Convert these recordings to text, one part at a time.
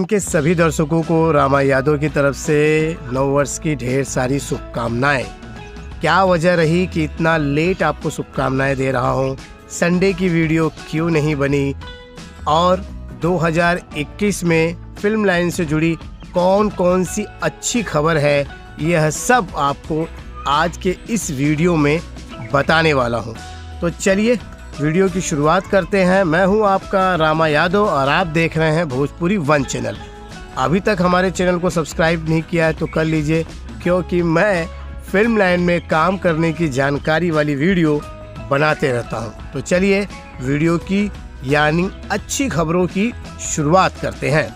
के सभी दर्शकों को रामा यादव की तरफ से नववर्ष की ढेर सारी शुभकामनाएं। क्या वजह रही कि इतना लेट आपको शुभकामनाएं दे रहा हूं? संडे की वीडियो क्यों नहीं बनी? और 2021 में फिल्म लाइन से जुड़ी कौन कौन सी अच्छी खबर है, यह सब आपको आज के इस वीडियो में बताने वाला हूं। तो चलिए वीडियो की शुरुआत करते हैं। मैं हूं आपका रामा यादव और आप देख रहे हैं भोजपुरी वन चैनल। अभी तक हमारे चैनल को सब्सक्राइब नहीं किया है तो कर लीजिए, क्योंकि मैं फिल्म लाइन में काम करने की जानकारी वाली वीडियो बनाते रहता हूं। तो चलिए वीडियो की यानी अच्छी खबरों की शुरुआत करते हैं।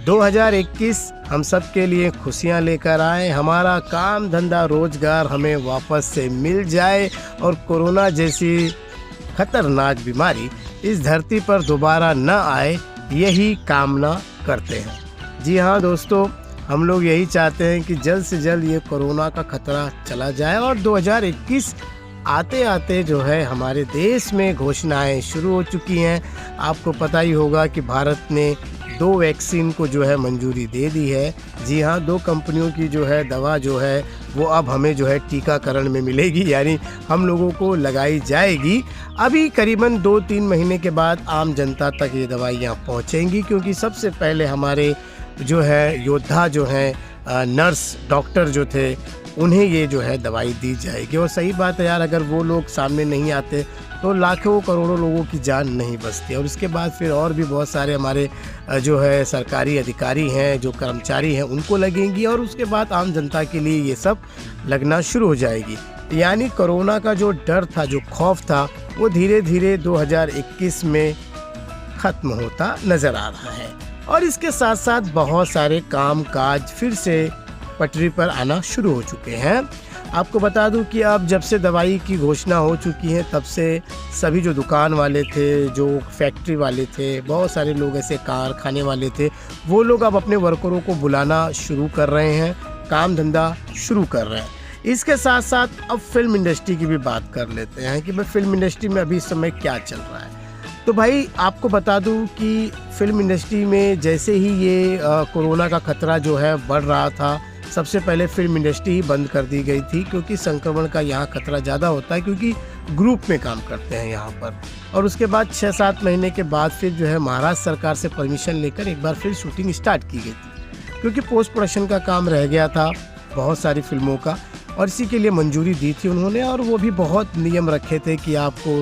2021 हम सब के लिए खुशियां लेकर आए, हमारा काम धंधा रोजगार हमें वापस से मिल जाए और कोरोना जैसी खतरनाक बीमारी इस धरती पर दोबारा न आए, यही कामना करते हैं। जी हाँ दोस्तों, हम लोग यही चाहते हैं कि जल्द से जल्द ये कोरोना का खतरा चला जाए और 2021 आते आते जो है हमारे देश में घोषणाएं शुरू हो चुकी हैं। आपको पता ही होगा कि भारत ने 2 वैक्सीन को जो है मंजूरी दे दी है। जी हाँ, 2 कंपनियों की जो है दवा जो है वो अब हमें जो है टीकाकरण में मिलेगी, यानी हम लोगों को लगाई जाएगी। अभी करीबन 2-3 महीने के बाद आम जनता तक ये दवाइयाँ पहुँचेंगी, क्योंकि सबसे पहले हमारे जो है योद्धा जो हैं, नर्स डॉक्टर जो थे, उन्हें ये जो है दवाई दी जाएगी। और सही बात है यार, अगर वो लोग सामने नहीं आते तो लाखों करोड़ों लोगों की जान नहीं बचती। और उसके बाद फिर और भी बहुत सारे हमारे जो है सरकारी अधिकारी हैं, जो कर्मचारी हैं, उनको लगेंगी और उसके बाद आम जनता के लिए ये सब लगना शुरू हो जाएगी। यानी कोरोना का जो डर था, जो खौफ था, वो धीरे धीरे 2021 में ख़त्म होता नज़र आ रहा है। और इसके साथ साथ बहुत सारे काम काज फिर से पटरी पर आना शुरू हो चुके हैं। आपको बता दूं कि अब जब से दवाई की घोषणा हो चुकी है, तब से सभी जो दुकान वाले थे, जो फैक्ट्री वाले थे, बहुत सारे लोग ऐसे कारखाने वाले थे, वो लोग अब अपने वर्करों को बुलाना शुरू कर रहे हैं, काम धंधा शुरू कर रहे हैं। इसके साथ साथ अब फिल्म इंडस्ट्री की भी बात कर लेते हैं कि भाई फिल्म इंडस्ट्री में अभी इस समय क्या चल रहा है। तो भाई आपको बता दूं कि फिल्म इंडस्ट्री में जैसे ही ये कोरोना का खतरा जो है बढ़ रहा था, सबसे पहले फिल्म इंडस्ट्री ही बंद कर दी गई थी, क्योंकि संक्रमण का यहाँ खतरा ज़्यादा होता है, क्योंकि ग्रुप में काम करते हैं यहाँ पर। और उसके बाद 6-7 महीने के बाद फिर जो है महाराष्ट्र सरकार से परमिशन लेकर एक बार फिर शूटिंग स्टार्ट की गई थी, क्योंकि पोस्ट प्रोडक्शन का काम रह गया था बहुत सारी फिल्मों का, और इसी के लिए मंजूरी दी थी उन्होंने। और वो भी बहुत नियम रखे थे कि आपको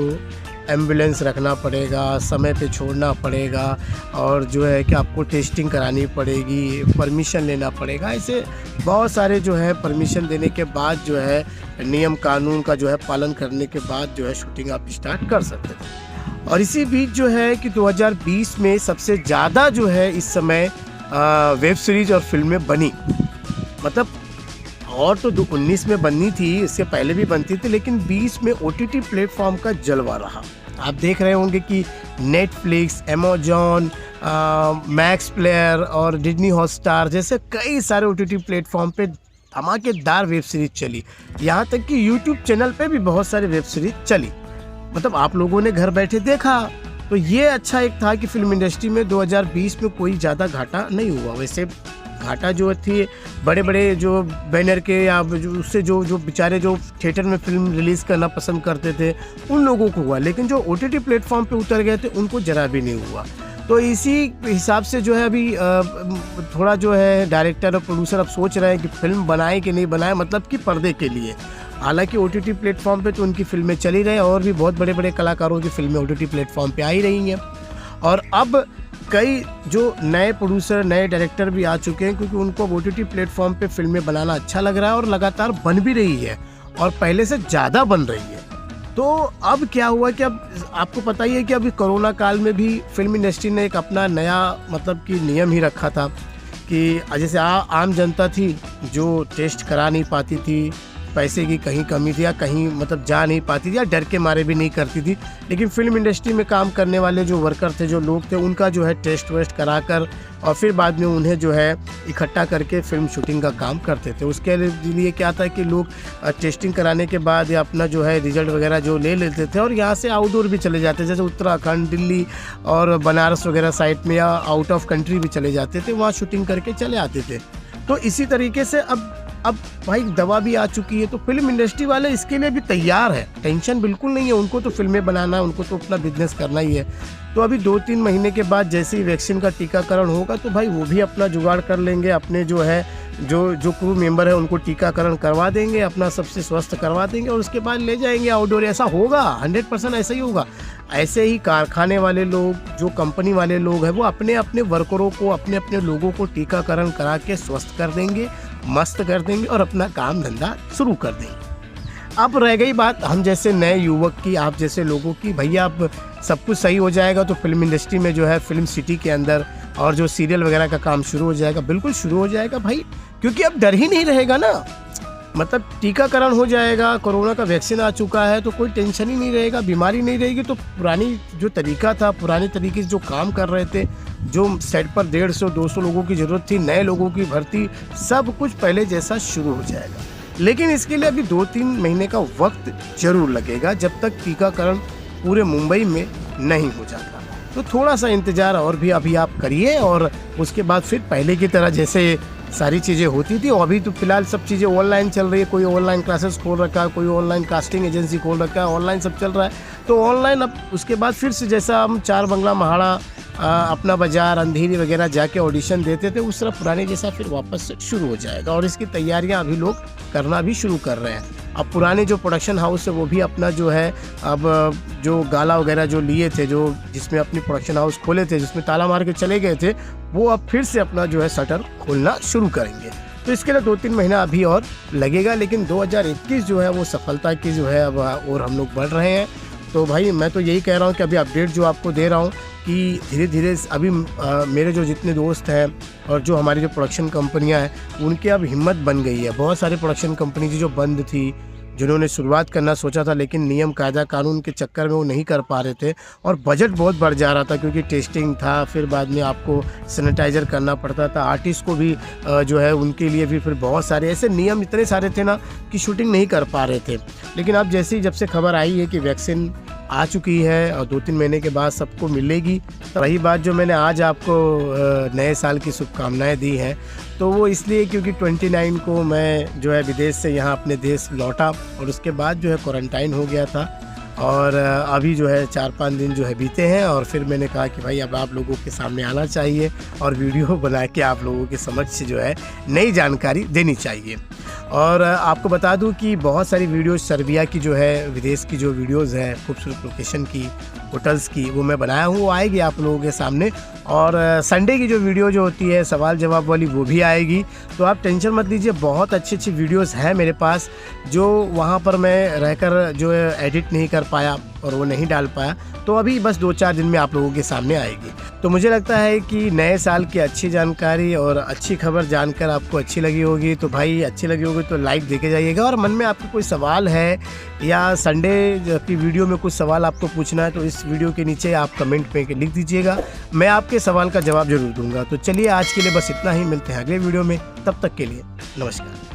एम्बुलेंस रखना पड़ेगा, समय पे छोड़ना पड़ेगा, और जो है कि आपको टेस्टिंग करानी पड़ेगी, परमिशन लेना पड़ेगा। ऐसे बहुत सारे जो है परमिशन देने के बाद जो है नियम कानून का जो है पालन करने के बाद जो है शूटिंग आप स्टार्ट कर सकते थे। और इसी बीच जो है कि 2020 में सबसे ज़्यादा जो है इस समय वेब सीरीज़ और फिल्में बनी, मतलब और तो 19 में बननी थी, इससे पहले भी बनती थी, लेकिन 20 में OTT प्लेटफॉर्म का जलवा रहा। आप देख रहे होंगे कि नेटफ्लिक्स, अमेजॉन, मैक्स प्लेयर और डिज्नी हॉटस्टार जैसे कई सारे OTT प्लेटफॉर्म पे धमाकेदार वेब सीरीज चली। यहाँ तक कि यूट्यूब चैनल पे भी बहुत सारे वेब सीरीज चली, मतलब आप लोगों ने घर बैठे देखा। तो ये अच्छा एक था कि फिल्म इंडस्ट्री में 2020 में कोई ज़्यादा घाटा नहीं हुआ। वैसे घाटा जो थी बड़े बड़े जो बैनर के या उससे जो बेचारे जो थिएटर में फिल्म रिलीज़ करना पसंद करते थे उन लोगों को हुआ, लेकिन जो OTT प्लेटफॉर्म पे उतर गए थे उनको जरा भी नहीं हुआ। तो इसी हिसाब से जो है अभी थोड़ा जो है डायरेक्टर और प्रोड्यूसर अब सोच रहे हैं कि फिल्म बनाए कि नहीं बनाए, मतलब कि पर्दे के लिए। हालांकि OTT प्लेटफॉर्म पे तो उनकी फिल्में चली रही, और भी बहुत बड़े बड़े कलाकारों की फिल्में OTT प्लेटफॉर्म पे आ ही रही हैं। और अब कई जो नए प्रोड्यूसर, नए डायरेक्टर भी आ चुके हैं, क्योंकि उनको OTT प्लेटफॉर्म पे फिल्में बनाना अच्छा लग रहा है और लगातार बन भी रही है और पहले से ज़्यादा बन रही है। तो अब क्या हुआ कि अब आपको पता ही है कि अभी कोरोना काल में भी फिल्म इंडस्ट्री ने एक अपना नया मतलब कि नियम ही रखा था कि जैसे आम जनता थी जो टेस्ट करा नहीं पाती थी, पैसे की कहीं कमी थी या कहीं मतलब जा नहीं पाती थी या डर के मारे भी नहीं करती थी। लेकिन फिल्म इंडस्ट्री में काम करने वाले जो वर्कर थे, जो लोग थे, उनका जो है टेस्ट वेस्ट कराकर और फिर बाद में उन्हें जो है इकट्ठा करके फिल्म शूटिंग का काम करते थे। उसके लिए क्या था कि लोग टेस्टिंग कराने के बाद या अपना जो है रिजल्ट वगैरह जो ले लेते थे और यहाँ से आउटडोर भी चले जाते, जैसे उत्तराखंड, दिल्ली और बनारस वगैरह साइड में या आउट ऑफ कंट्री भी चले जाते थे, वहाँ शूटिंग करके चले आते थे। तो इसी तरीके से अब भाई दवा भी आ चुकी है, तो फिल्म इंडस्ट्री वाले इसके लिए भी तैयार है, टेंशन बिल्कुल नहीं है। उनको तो फिल्में बनाना है, उनको तो अपना बिजनेस करना ही है। तो अभी 2-3 महीने के बाद जैसे ही वैक्सीन का टीकाकरण होगा तो भाई वो भी अपना जुगाड़ कर लेंगे, अपने जो है जो क्रू मेंबर है उनको टीकाकरण करवा देंगे, अपना सबसे स्वस्थ करवा देंगे और उसके बाद ले जाएंगे आउटडोर। ऐसा होगा, 100% ऐसा ही होगा। ऐसे ही कारखाने वाले लोग, जो कंपनी वाले लोग हैं, वो अपने अपने वर्करों को, अपने अपने लोगों को टीकाकरण करा के स्वस्थ कर देंगे, मस्त कर देंगे और अपना काम धंधा शुरू कर देंगे। अब रह गई बात हम जैसे नए युवक की, आप जैसे लोगों की, भैया अब सब कुछ सही हो जाएगा तो फिल्म इंडस्ट्री में जो है फिल्म सिटी के अंदर और जो सीरियल वगैरह का काम शुरू हो जाएगा, बिल्कुल शुरू हो जाएगा भाई, क्योंकि अब डर ही नहीं रहेगा ना। मतलब टीकाकरण हो जाएगा, कोरोना का वैक्सीन आ चुका है तो कोई टेंशन ही नहीं रहेगा, बीमारी नहीं रहेगी। तो पुरानी जो तरीका था, पुराने तरीके से जो काम कर रहे थे, जो सेट पर 150-200 लोगों की ज़रूरत थी, नए लोगों की भर्ती, सब कुछ पहले जैसा शुरू हो जाएगा। लेकिन इसके लिए अभी 2-3 महीने का वक्त जरूर लगेगा, जब तक टीकाकरण पूरे मुंबई में नहीं हो जाता। तो थोड़ा सा इंतज़ार और भी अभी आप करिए और उसके बाद फिर पहले की तरह जैसे सारी चीज़ें होती थी। और अभी तो फिलहाल सब चीज़ें ऑनलाइन चल रही है, कोई ऑनलाइन क्लासेस खोल रखा है, कोई ऑनलाइन कास्टिंग एजेंसी खोल रखा है, ऑनलाइन सब चल रहा है। तो ऑनलाइन अब उसके बाद फिर से जैसा हम चार बंगला महाड़ा, अपना बाजार, अंधेरी वगैरह जाके ऑडिशन देते थे, उस तरह पुराने जैसा फिर वापस से शुरू हो जाएगा। और इसकी तैयारियां अभी लोग करना भी शुरू कर रहे हैं। अब पुराने जो प्रोडक्शन हाउस है वो भी अपना जो है, अब जो गाला वगैरह जो लिए थे, जो जिसमें अपनी प्रोडक्शन हाउस खोले थे, जिसमें ताला मार के चले गए थे, वो अब फिर से अपना जो है शटर खोलना शुरू करेंगे। तो इसके लिए 2-3 महीना अभी और लगेगा। लेकिन 2021 जो है वो सफलता की जो है अब और हम लोग बढ़ रहे हैं। तो भाई मैं तो यही कह रहा हूँ कि अभी अपडेट जो आपको दे रहा हूँ कि धीरे धीरे अभी मेरे जो जितने दोस्त हैं और जो हमारी जो प्रोडक्शन कंपनियां हैं, उनकी अब हिम्मत बन गई है। बहुत सारी प्रोडक्शन कंपनी थी जो बंद थी, जिन्होंने शुरुआत करना सोचा था लेकिन नियम कायदा कानून के चक्कर में वो नहीं कर पा रहे थे और बजट बहुत बढ़ जा रहा था, क्योंकि टेस्टिंग था, फिर बाद में आपको सैनिटाइज़र करना पड़ता था, आर्टिस्ट को भी जो है उनके लिए भी फिर बहुत सारे ऐसे नियम इतने सारे थे ना कि शूटिंग नहीं कर पा रहे थे। लेकिन अब जब से खबर आई है कि वैक्सीन आ चुकी है और 2-3 महीने के बाद सबको मिलेगी, तो वही बात जो मैंने आज आपको नए साल की शुभकामनाएं दी हैं, तो वो इसलिए क्योंकि 29 को मैं जो है विदेश से यहाँ अपने देश लौटा और उसके बाद जो है क्वारंटाइन हो गया था और अभी जो है 4-5 दिन जो है बीते हैं और फिर मैंने कहा कि भाई अब आप लोगों के सामने आना चाहिए और वीडियो बना के आप लोगों के समक्ष जो है नई जानकारी देनी चाहिए। और आपको बता दूं कि बहुत सारी वीडियोस सर्बिया की जो है, विदेश की जो वीडियोस हैं, खूबसूरत लोकेशन की, होटल्स की, वो मैं बनाया हूँ, वो आएगी आप लोगों के सामने। और संडे की जो वीडियो जो होती है सवाल जवाब वाली, वो भी आएगी। तो आप टेंशन मत लीजिए, बहुत अच्छी वीडियोस हैं मेरे पास जो वहाँ पर मैं रहकर जो है एडिट नहीं कर पाया और वो नहीं डाल पाया, तो अभी बस 2-4 दिन में आप लोगों के सामने आएगी। तो मुझे लगता है कि नए साल की अच्छी जानकारी और अच्छी खबर जानकर आपको अच्छी लगी होगी। तो भाई अच्छी लगी होगी तो लाइक देके जाइएगा। और मन में आपको कोई सवाल है या संडे की वीडियो में कुछ सवाल आपको पूछना है तो इस वीडियो के नीचे आप कमेंट में लिख दीजिएगा, मैं आपके सवाल का जवाब जरूर दूंगा। तो चलिए आज के लिए बस इतना ही, मिलते हैं अगले वीडियो में, तब तक के लिए नमस्कार।